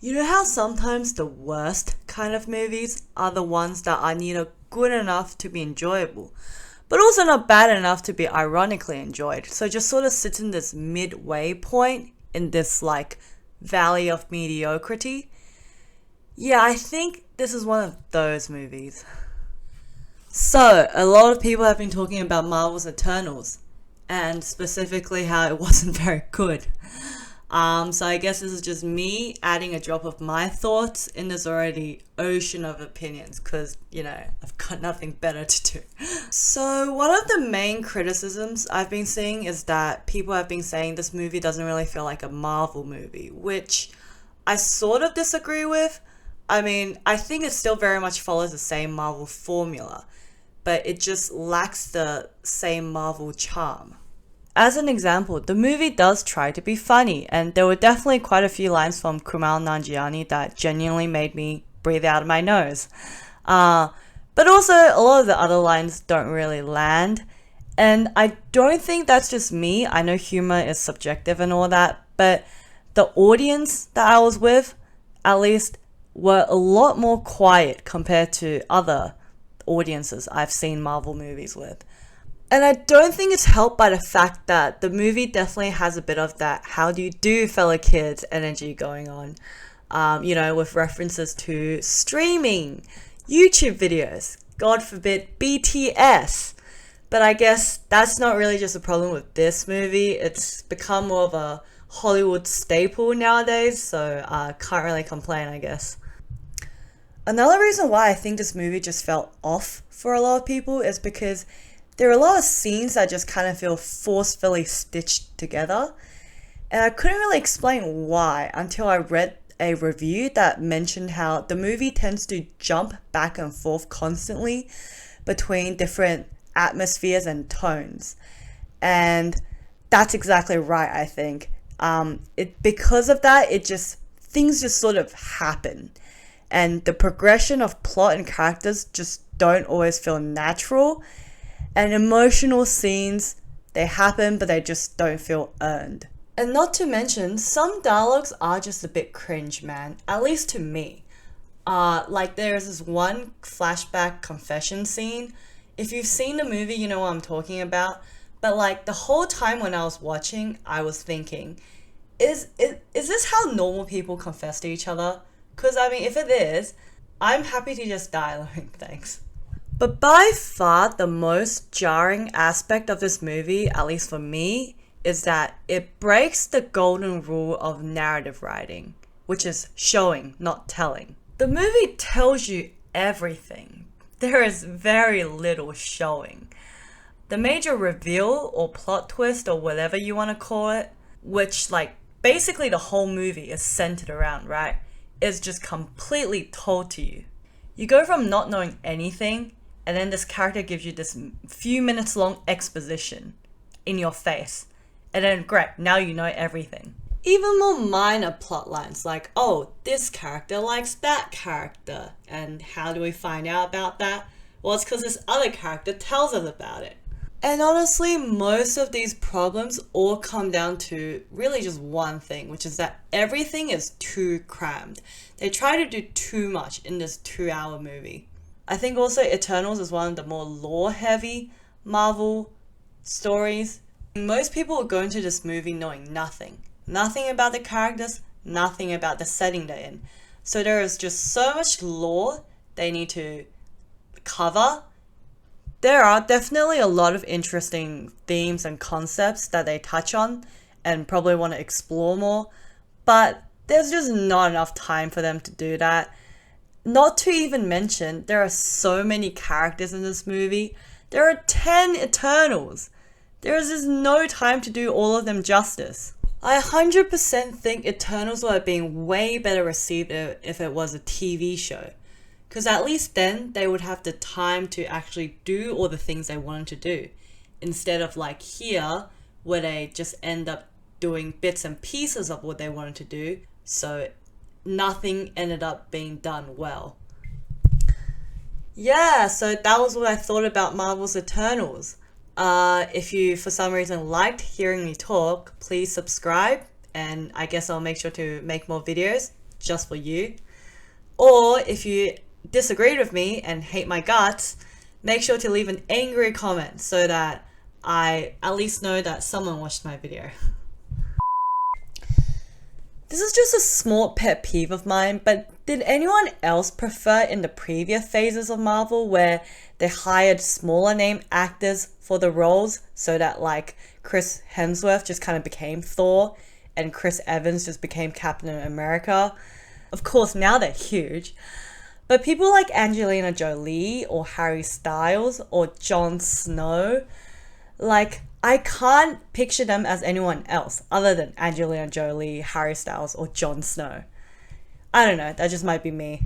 You know how sometimes the worst kind of movies are the ones that are neither good enough to be enjoyable, but also not bad enough to be ironically enjoyed. So just sort of sits in this midway point in this like valley of mediocrity. Yeah, I think this is one of those movies. So, a lot of people have been talking about Marvel's Eternals, and specifically how it wasn't very good. So I guess this is just me adding a drop of my thoughts in this already ocean of opinions because, I've got nothing better to do. So, one of the main criticisms I've been seeing is that people have been saying this movie doesn't really feel like a Marvel movie, which I sort of disagree with. I mean, I think it still very much follows the same Marvel formula, but it just lacks the same Marvel charm. As an example, the movie does try to be funny, and there were definitely quite a few lines from Kumail Nanjiani that genuinely made me breathe out of my nose. Uh, but also, a lot of the other lines don't really land, and I don't think that's just me. I know humor is subjective and all that, but the audience that I was with, at least, were a lot more quiet compared to other audiences I've seen Marvel movies with. And I don't think it's helped by the fact that the movie definitely has a bit of that how do you do fellow kids energy going on. With references to streaming, YouTube videos, God forbid BTS. But I guess that's not really just a problem with this movie. It's become more of a Hollywood staple nowadays, so I can't really complain, I guess. Another reason why I think this movie just felt off for a lot of people is because there are a lot of scenes that just kind of feel forcefully stitched together. And I couldn't really explain why until I read a review that mentioned how the movie tends to jump back and forth constantly between different atmospheres and tones. And that's exactly right, I think. Because of that, things just sort of happen. And the progression of plot and characters just don't always feel natural, and emotional scenes, they happen, but they just don't feel earned. And not to mention, some dialogues are just a bit cringe, man. At least to me. Like there's this one flashback confession scene. If you've seen the movie, you know what I'm talking about. But like the whole time when I was watching, I was thinking, is this how normal people confess to each other? Because I mean, if it is, I'm happy to just die alone, thanks. But by far the most jarring aspect of this movie, at least for me, is that it breaks the golden rule of narrative writing, which is showing, not telling. The movie tells you everything. There is very little showing. The major reveal or plot twist or whatever you want to call it, which like basically the whole movie is centered around, right? Is just completely told to you. You go from not knowing anything, and then this character gives you this few minutes long exposition in your face. And then, great, now you know everything. Even more minor plot lines like, oh, this character likes that character. And how do we find out about that? Well, it's because this other character tells us about it. And honestly, most of these problems all come down to really just one thing, which is that everything is too crammed. They try to do too much in this 2 hour movie. I think also Eternals is one of the more lore heavy Marvel stories. Most people go into this movie knowing nothing. Nothing about the characters, nothing about the setting they're in. So there is just so much lore they need to cover. There are definitely a lot of interesting themes and concepts that they touch on and probably want to explore more, but there's just not enough time for them to do that. Not to even mention, there are so many characters in this movie. There are 10 Eternals. There is just no time to do all of them justice. I 100% think Eternals would have been way better received if it was a TV show. Because at least then they would have the time to actually do all the things they wanted to do. Instead of like here, where they just end up doing bits and pieces of what they wanted to do. So nothing ended up being done well. Yeah, so that was what I thought about Marvel's Eternals. If you, for some reason, liked hearing me talk, please subscribe, and I guess I'll make sure to make more videos. just for you. Or if you disagreed with me and hate my guts, make sure to leave an angry comment so that I at least know that someone watched my video. This is just a small pet peeve of mine, but did anyone else prefer in the previous phases of Marvel where they hired smaller name actors for the roles so that like Chris Hemsworth just kind of became Thor and Chris Evans just became Captain America? Of course, now they're huge. But people like Angelina Jolie or Harry Styles or Jon Snow, like, I can't picture them as anyone else other than Angelina Jolie, Harry Styles, or Jon Snow. I don't know, that just might be me.